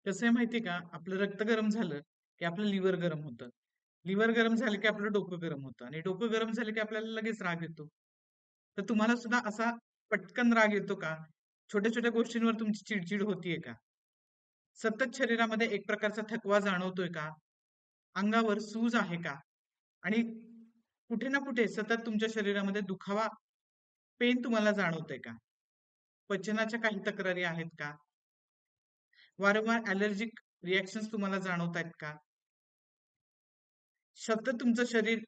कसं आहे माहितीये का? आपलं रक्त गरम झालं, की आपलं लिव्हर गरम होतं. लिव्हर गरम झालं, की आपलं डोकं गरम होतं आणि डोकं गरम झालं, की आपल्याला लगेच राग येतो. तर तुम्हाला सुद्धा असा पटकन राग येतो का? छोट्या-छोट्या गोष्टींवर तुमची चिडचिड होतीये का? सतत शरीरामध्ये एक प्रकारचा थकवा जाणवतोय का? अंगावर सूज आहे का? आणि कुठे ना कुठे सतत तुमच्या शरीरामध्ये दुखावा, पेन तुम्हाला जाणवतंय का? पचनाच्या काही तक्रारी आहेत का? वारंवार ॲलर्जिक रिएक्शन्स तुम्हाला जाणवतायत का? सतत तुमचं शरीर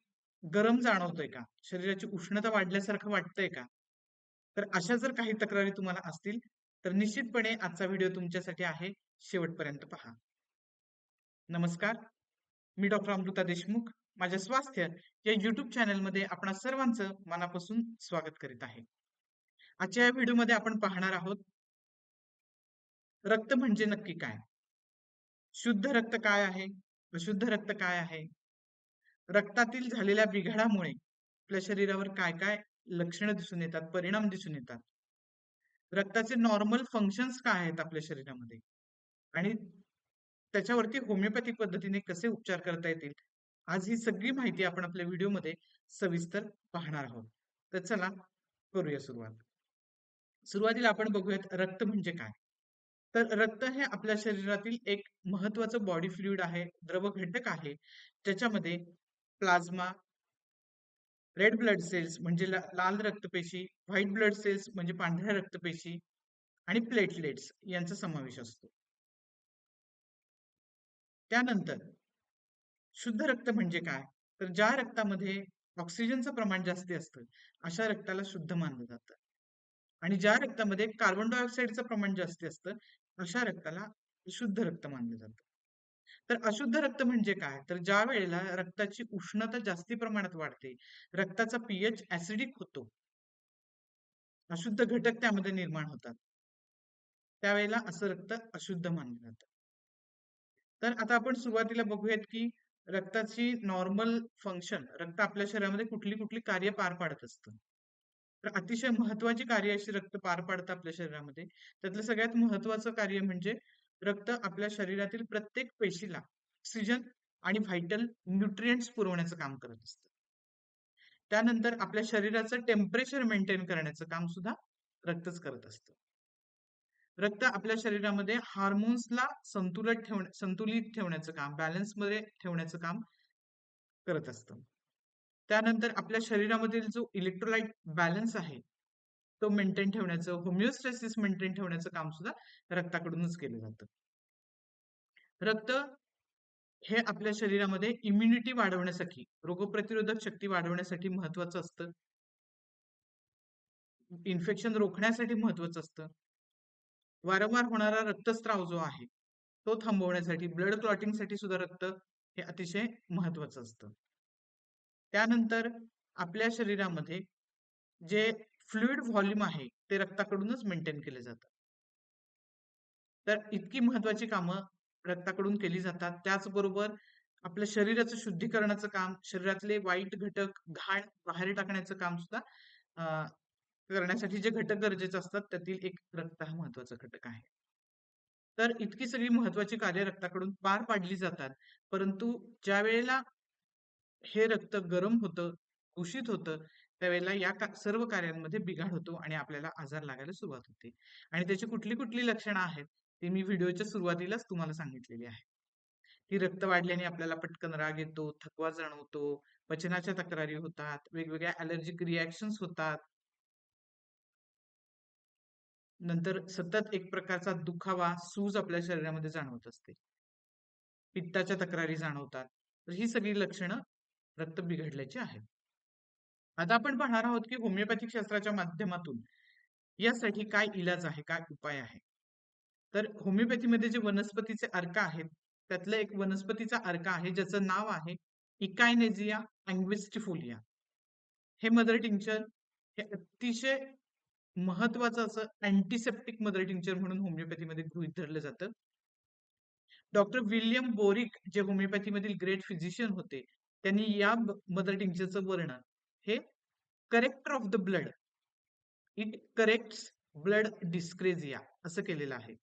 गरम जाणवतंय का? शरीराची उष्णता वाढल्यासारखं वाटतंय का? तर अशा जर काही तक्रारी तुम्हाला असतील, तर निश्चितपणे आजचा व्हिडिओ तुमच्यासाठी आहे. शेवटपर्यंत पहा. नमस्कार, मी डॉक्टर अमृता देशमुख. माझ्या स्वास्थ्य या YouTube चॅनलमध्ये आपणा सर्वांचं मनापासून स्वागत करीत आहे. आजच्या या व्हिडिओमध्ये आपण पाहणार आहोत, रक्त म्हणजे नक्की काय? शुद्ध रक्त काय आहे? अशुद्ध रक्त काय आहे? रक्तातील झालेल्या बिघाडामुळे आपल्या शरीरावर काय काय लक्षणं दिसून येतात, परिणाम दिसून येतात. रक्ताचे नॉर्मल फंक्शन्स काय आहेत आपल्या शरीरामध्ये आणि त्याच्यावरती होमिओपॅथिक पद्धतीने कसे उपचार करता येतील. आज ही सगळी माहिती आपण आपल्या व्हिडिओमध्ये सविस्तर पाहणार आहोत. तर चला करूया सुरुवात. सुरुवातीला आपण बघूयात रक्त म्हणजे काय. तर रक्त हे आपल्या शरीरातील एक महत्वाचं बॉडी फ्लुइड आहे, द्रव घटक आहे. ज्याच्यामध्ये प्लाझ्मा, रेड ब्लड सेल्स म्हणजे लाल रक्तपेशी, व्हाईट ब्लड सेल्स म्हणजे पांढऱ्या रक्तपेशी आणि प्लेटलेट्स यांचा समावेश असतो. त्यानंतर शुद्ध रक्त म्हणजे काय? तर ज्या रक्तामध्ये ऑक्सिजनचं प्रमाण जास्ती असतं, अशा रक्ताला शुद्ध मानलं जातं. आणि ज्या रक्तामध्ये कार्बन डायऑक्साईडचं प्रमाण जास्ती असतं, अशा रक्ताला शुद्ध रक्त मानलं जातं. तर अशुद्ध रक्त म्हणजे काय? तर ज्या वेळेला रक्ताची उष्णता जास्ती प्रमाणात वाढते, रक्ताचा पीएच ऍसिडिक होतो, अशुद्ध घटक त्यामध्ये निर्माण होतात. त्यावेळेला असं रक्त अशुद्ध मानलं जातं. तर आता आपण सुरुवातीला बघूयात की रक्ताची नॉर्मल फंक्शन, रक्त आपल्या शरीरामध्ये कुठली कुठली कार्य पार पाडत असतं. तर अतिशय महत्वाची कार्य अशी रक्त पार पाडतं आपल्या शरीरामध्ये. त्यातलं सगळ्यात महत्वाचं कार्य म्हणजे रक्त आपल्या शरीरातील प्रत्येक पेशीला ऑक्सिजन आणि व्हायटल न्यूट्रिएंट्स पुरवण्याचं काम करत असतं. त्यानंतर आपल्या शरीराचं टेम्परेचर मेंटेन करण्याचं काम सुद्धा रक्तच करत असतं. रक्त आपल्या शरीरामध्ये हार्मोन्सला संतुलित ठेवण्याचं काम, बॅलन्समध्ये ठेवण्याचं काम करत असतं. त्यानंतर आपल्या शरीरामधील जो इलेक्ट्रोलाइट बॅलन्स आहे, तो मेंटेन ठेवण्याचं, होमिओस्टॅसिस मेंटेन ठेवण्याचं काम सुद्धा रक्ताकडूनच केलं जातं. रक्त हे आपल्या शरीरामध्ये इम्युनिटी वाढवण्यासाठी, रोगप्रतिरोधक शक्ती वाढवण्यासाठी महत्वाचं असतं. इन्फेक्शन रोखण्यासाठी महत्वाचं असतं. वारंवार होणारा रक्तस्राव जो आहे, तो थांबवण्यासाठी, ब्लड क्लॉटिंगसाठी सुद्धा रक्त हे अतिशय महत्वाचं असतं. त्यानंतर आपल्या शरीरामध्ये जे फ्लुइड व्हॉल्यूम आहे, ते रक्ताकडूनच मेंटेन केले जातं. तर इतकी महत्वाची कामं रक्ताकडून केली जातात. त्याचबरोबर आपल्या शरीराचं शुद्धीकरणाचं काम, शरीरातले वाईट घटक, घाण बाहेर टाकण्याचं काम सुद्धा अ, करण्यासाठी जे घटक गरजेचे असतात, त्यातील एक रक्त हा महत्वाचा घटक आहे. तर इतकी सगळी महत्वाची कार्य रक्ताकडून पार पाडली जातात. परंतु ज्यावेळेला हे रक्त गरम होतं, दूषित होतं, त्यावेळेला या सर्व कार्यांमध्ये बिघाड होतो आणि आपल्याला आजार लागायला सुरुवात होते. आणि त्याची कुठली-कुठली लक्षणं आहेत, ते मी व्हिडिओच्या सुरुवातीलाच तुम्हाला सांगितलेली आहे. की रक्त वाढल्याने आपल्याला पटकन राग येतो, थकवा जाणवतो, पचनाच्या तक्रारी होतात, वेगवेगळ्या ॲलर्जिक रिएक्शन्स होतात. नंतर सतत एक प्रकारचा दुखावा, सूज आपल्या शरीरामध्ये जाणवत असते. पित्ताच्या तक्रारी जाणवतात. तर ही सगळी लक्षणं रक्त बिघडल्याची आहेत. आता आपण पाहणार आहोत की होमिओपॅथिक शास्त्राच्या माध्यमातून यासाठी काय इलाज आहे, काय उपाय आहे. तर होमिओपॅथीमध्ये जे वनस्पतीचे अर्क आहेत, त्यातलं एक वनस्पतीचा अर्क आहे ज्याचं नाव आहे इकायनेझिया अँग्विस्टिफोलिया. हे मदर टिंक्चर हे अतिशय महत्वाचं असं अँटीसेप्टिक मदर टिंक्चर म्हणून होमिओपॅथीमध्ये गृहीत धरलं जातं. डॉक्टर विल्यम बोरिक जे होमिओपॅथीमधील ग्रेट फिजिशियन होते, त्यांनी या मदर टिंक्चरचं वर्णन हे character of the blood, it corrects blood dyscrasia असं केलेलं आहे.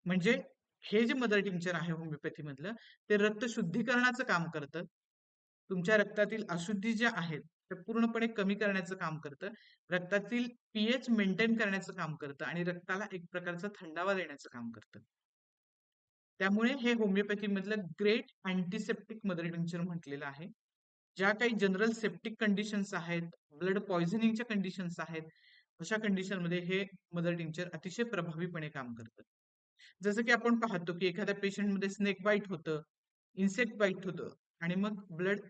म्हणजे हे जे मदर टिंक्चर आहे होमिओपॅथी मधलं, ते रक्त शुद्धीकरणाचं काम करतं. तुमच्या रक्तातील अशुद्धी ज्या आहेत त्या पूर्णपणे कमी करण्याचं काम करतं. रक्तातील पीएच मेंटेन करण्याचं काम करतं आणि रक्ताला एक प्रकारचा थंडावा देण्याचं काम करतं. त्यामुळे हे होमिओपॅथी मधलं ग्रेट अँटीसेप्टिक मदर टिंक्चर म्हटलेलं आहे. ज्या काही जनरल सेप्टिक कंडिशन्स आहेत, ब्लड पॉइझनिंगच्या कंडिशन्स आहेत, अशा कंडिशन मध्ये हे मदर टिंक्चर अतिशय प्रभावीपणे काम करतं. जसं की आपण पाहतो की एखाद्या पेशंट मध्ये स्नेक बाईट होतं, इन्सेक्ट बाईट होतं आणि मग ब्लड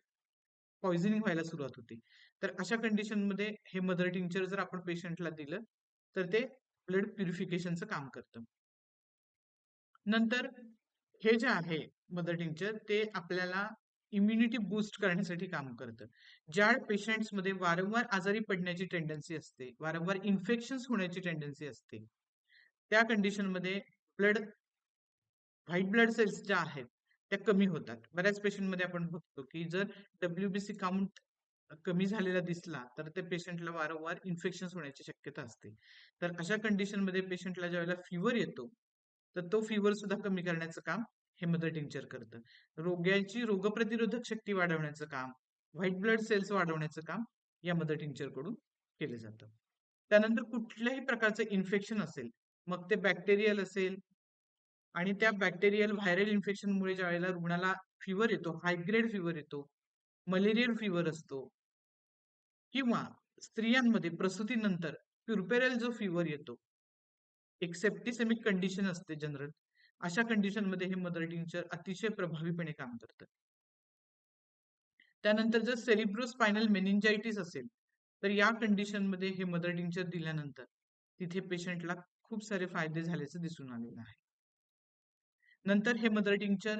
पॉइझनिंग व्हायला सुरुवात होते. तर अशा कंडिशन मध्ये हे मदर टिंक्चर जर आपण पेशंटला दिलं तर ते ब्लड प्युरिफिकेशनचं काम करतं. नंतर हे जे आहे मदर टिंक्चर ते आपल्याला इम्युनिटी बूस्ट करण्यासाठी काम करतं. ज्या पेशंट्स मध्ये वारंवार आजारी पडण्याची टेंडन्सी असते, वारंवार इन्फेक्शन्स होण्याची टेंडन्सी असते, त्या कंडिशन मध्ये ब्लड व्हाईट ब्लड सेल्स ज्या आहेत त्या कमी होतात. बऱ्याच पेशंट मध्ये आपण बघतो की जर डब्ल्यूबीसी काउंट कमी झालेला दिसला तर त्या पेशंटला वारंवार इन्फेक्शन होण्याची शक्यता असते. तर अशा कंडिशन मध्ये पेशंटला ज्यावेळेला फिवर येतो तर तो फिवर सुद्धा कमी करण्याचं काम हे मदर टिंक्चर करतं. रोग्याची रोगप्रतिरोधक शक्ती वाढवण्याचं काम, व्हाईट ब्लड सेल्स वाढवण्याचं काम या मदर टिंक्चर कडून केलं जातं. त्यानंतर कुठल्याही प्रकारचं इन्फेक्शन असेल, मग ते बॅक्टेरियल असेल आणि त्या बॅक्टेरियल व्हायरल इन्फेक्शनमुळे ज्या वेळेला रुग्णाला फिवर येतो, हाय ग्रेड फिवर येतो, मलेरियल फिवर असतो किंवा स्त्रियांमध्ये प्रसूतीनंतर प्युरपेरल जो फिवर येतो, एक सेप्टिसेमिक कंडिशन असते जनरल, अशा कंडिशन मध्ये हे मदर टिंक्चर अतिशय प्रभावीपणे काम करतं. त्यानंतर जर सेरिब्रोस्पायनल मेनिंजायटिस असेल तर या कंडिशन मध्ये हे मदर टिंक्चर दिल्यानंतर तिथे पेशंटला खूप सारे फायदे झाल्याचं दिसून आलेलं आहे. नंतर हे मदर टिंक्चर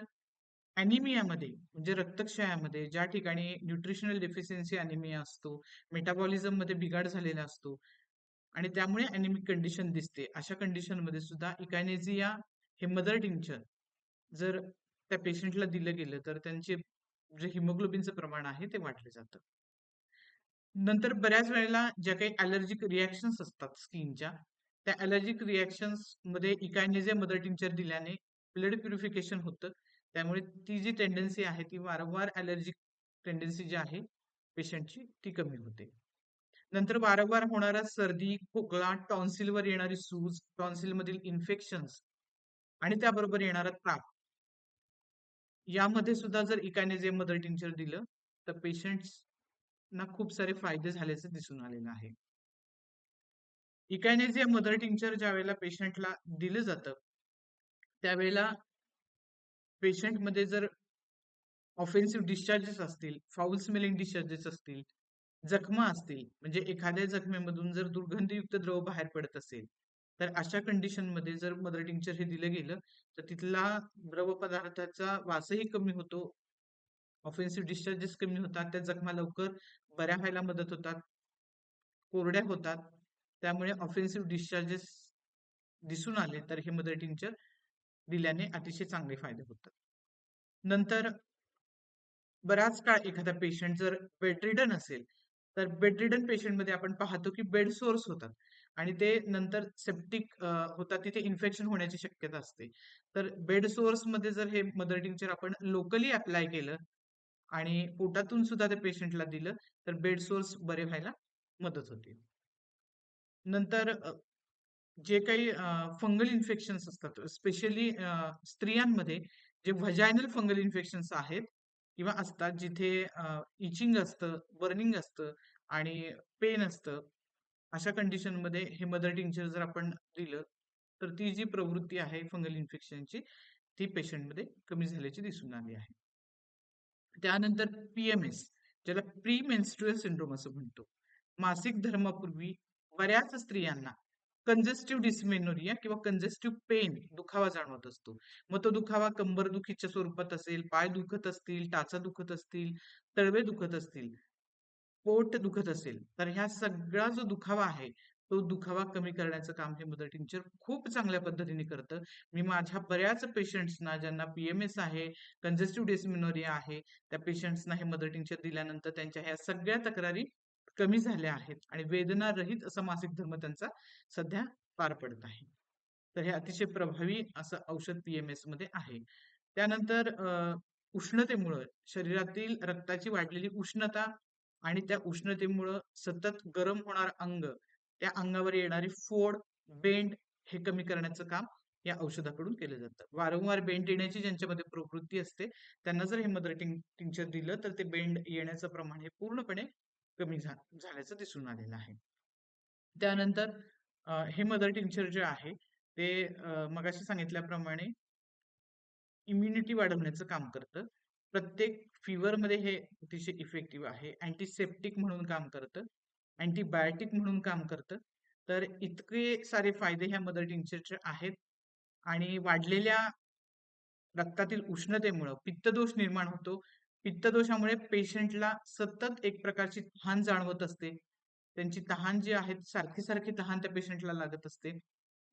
अॅनिमियामध्ये म्हणजे रक्तक्षयामध्ये ज्या ठिकाणी न्यूट्रिशनल डेफिशियन्सी अॅनिमिया असतो, मेटाबॉलिझम मध्ये बिघाड झालेला असतो आणि त्यामुळे अॅनिमिक कंडिशन दिसते, अशा कंडिशन मध्ये सुद्धा इकायनेझिया हे मदर टिंक्चर जर त्या पेशंटला दिलं गेलं तर त्यांचे जे हिमोग्लोबिनचं प्रमाण आहे ते वाढलं जातं. नंतर बऱ्याच वेळेला ज्या काही अलर्जिक रिॲक्शन्स असतात स्किनच्या, त्या अलर्जिक रिॲक्शन्स मध्ये इकायनेझिया मदर टिंक्चर दिल्याने ब्लड प्युरिफिकेशन होतं. त्यामुळे ती जी टेंडन्सी आहे ती वारंवार अलर्जिक टेंडन्सी जी आहे पेशंटची ती कमी होते. नंतर वारंवार होणारा सर्दी, खोकला, टॉन्सिलवर येणारी सूज, टॉन्सिल मधील इन्फेक्शन्स आणि त्याबरोबर येणारा ताप, यामध्ये सुद्धा जर इकायनेझिया मदर टिंक्चर दिलं तर पेशंट्स ना खूप सारे फायदे झाल्याचे दिसून आलेलं आहे. इकायनेझिया मदर टिंक्चर ज्या वेळेला पेशंटला दिलं जातं त्यावेळेला पेशंट मध्ये जर ऑफेन्सिव्ह डिस्चार्जेस असतील, फाऊल स्मेलिंग डिस्चार्जेस असतील, जखमा असतील, म्हणजे एखाद्या जखमेमधून जर दुर्गंधयुक्त द्रव बाहेर पडत असेल तर अशा कंडिशन मध्ये जर मदर टिंक्चर हे दिलं गेलं तर तिथला द्रव पदार्थाचा वासही कमी होतो, ऑफेन्सिव्ह डिस्चार्जेस कमी होतात, त्या जखमा लवकर बऱ्या व्हायला मदत होतात, कोरड्या होतात. त्यामुळे ऑफेन्सिव्ह डिस्चार्जेस दिसून आले तर हे मदर टिंक्चर दिल्याने अतिशय चांगले फायदे होतात. नंतर बराच काळ एखादा पेशंट जर बेडरिडन असेल तर बेडरिडन पेशंट मध्ये आपण पाहतो की बेड सोर्स होतात आणि ते नंतर सेप्टिक होतात, तिथे इन्फेक्शन होण्याची शक्यता असते. तर बेड सोर्स मध्ये जर हे मदर टिंक्चर आपण लोकली अप्लाय केलं आणि पोटातून सुद्धा त्या पेशंटला दिलं तर बेड सोर्स बरे व्हायला मदत होते. नंतर जे काही फंगल इन्फेक्शन्स असतात स्पेशली स्त्रियांमध्ये जे व्हजायनल फंगल इन्फेक्शन्स आहेत किंवा असतात जिथे इचिंग असतं, बर्निंग असतं आणि पेन असतं, अशा कंडिशन मध्ये हे मदर टिंक्चर जर आपण दिलं तर ती जी प्रवृत्ती आहे फंगल इन्फेक्शनची ती पेशंट मध्ये कमी झाल्याची दिसून आली आहे. त्यानंतर पीएमएस, ज्याला प्री मेन्स्ट्रुअल सिंड्रोम असं म्हणतो, मासिक धर्मापूर्वी बऱ्याच स्त्रियांना कंजेस्टिव्ह डिस्मेनोरिया किंवा कंजेस्टिव्ह पेन दुखावा जाणवत असतो. मग तो दुखावा कंबरदुखीच्या स्वरूपात असेल, पाय दुखत असतील, टाचा दुखत असतील, तळवे दुखत असतील, पोट दुखत असेल तर ह्या सगळा जो दुखावा आहे तो दुखावा कमी करण्याचं काम हे मदर टिंक्चर खूप चांगल्या पद्धतीने करतं. मी माझ्या बऱ्याच पेशंट्सना ज्यांना पीएमएस आहे, कंजेस्टिव्ह डिस्मेनोरिया आहे, त्या पेशंट्सना हे मदर टिंक्चर दिल्यानंतर त्यांच्या ह्या सगळ्या तक्रारी कमी झाल्या आहेत आणि वेदना रहित असा मासिक धर्म त्यांचा सध्या पार पडत आहे. तर हे अतिशय प्रभावी असं औषध पीएमएस मध्ये आहे. त्यानंतर उष्णतेमुळं शरीरातील रक्ताची वाढलेली उष्णता आणि त्या उष्णतेमुळं सतत गरम होणार अंग, त्या अंगावर येणारी फोड, बेंड हे कमी करण्याचं काम या औषधाकडून केलं जातं. वारंवार बेंड येण्याची ज्यांच्यामध्ये प्रवृत्ती असते त्यांना जर हे मदर टिंक्चर दिलं तर ते बेंड येण्याचं प्रमाण हे पूर्णपणे कमी झाल्याचं दिसून आलेलं आहे. त्यानंतर हे मदर टिंक्चर जे आहे ते मगाशी सांगितल्याप्रमाणे इम्युनिटी वाढवण्याचं काम करतं. प्रत्येक फीव्हरमध्ये हे अतिशय इफेक्टिव्ह आहे. अँटीसेप्टिक म्हणून काम करतं. अँटीबायोटिक म्हणून काम करतं. तर इतके सारे फायदे ह्या मदर टिंक्चरचे आहेत आणि वाढलेल्या रक्तातील उष्णतेमुळं पित्तदोष निर्माण होतो. पित्तदोषामुळे पेशंटला सतत एक प्रकारची तहान जाणवत असते. त्यांची तहान जी आहे सारखी सारखी तहान त्या पेशंटला लागत असते.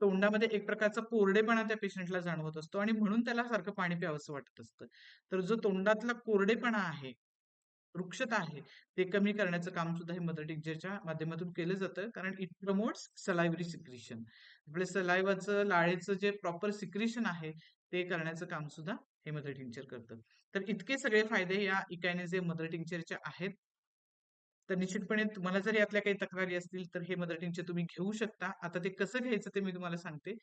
तोंडामध्ये एक प्रकारचा कोरडेपणा त्या पेशंटला जाणवत असतो आणि म्हणून त्याला सारखं पाणी प्यावंसं वाटत असतं. तर जो तोंडातला कोरडेपणा आहे, रुक्षता आहे, ते कमी करण्याचं काम सुद्धा हे मदर टिंक्चरच्या माध्यमातून केलं जातं. कारण इट प्रमोट्स सलायव्हरी सिक्रिशन. आपल्या सलायवाचं, लाळेचं जे प्रॉपर सिक्रिशन आहे, ते करण्याचं काम सुद्धा हे मदर टिंक्चर करतं. तर इतके सगळे फायदे या इकायनेझे मदर टिंक्चरचे आहेत. तर निश्चितपणे तुम्हाला जर यातल्या काही तक्रारी असतील तर हे मदर टिंक्चर तुम्ही घेऊ शकता. आता ते कसं घ्यायचं ते मी तुम्हाला सांगते.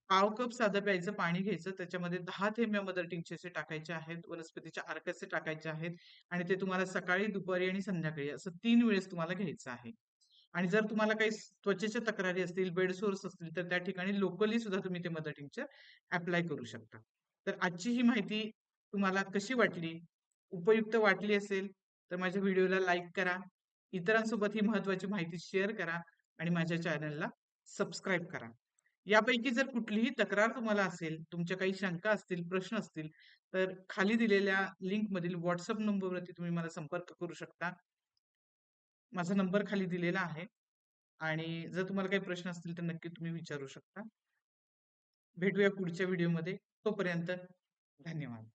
पाव कप साधं प्यायचं पाणी घ्यायचं. त्याच्यामध्ये 10 थेंब या मदर टिंक्चरचे टाकायचे आहेत. वनस्पतीच्या अर्काचे टाकायचे आहेत आणि ते तुम्हाला सकाळी, दुपारी आणि संध्याकाळी असं 3 वेळेस तुम्हाला घ्यायचं आहे. आणि जर तुम्हाला काही त्वचेच्या तक्रारी असतील, बेड सोर्स असतील, तर त्या ठिकाणी लोकली सुद्धा तुम्ही ते मदर टिंक्चर अप्लाय करू शकता. तर आजची ही माहिती तुम्हाला कशी वाटली? उपयुक्त वाटली असेल तर माझ्या व्हिडिओला लाईक करा. इतरांसोबत ही महत्त्वाची माहिती शेअर करा आणि माझ्या चॅनलला सबस्क्राईब करा. यापैकी जर कुठलीही तक्रार तुम्हाला असेल, तुमच्या काही शंका असतील, प्रश्न असतील, तर खाली दिलेल्या लिंकमधील WhatsApp नंबरवरती तुम्ही मला संपर्क करू शकता. माझा नंबर खाली दिलेला आहे आणि जर तुम्हाला काही प्रश्न असतील तर नक्की तुम्ही विचारू शकता. भेटूया पुढच्या व्हिडिओमध्ये. तोपर्यंत धन्यवाद.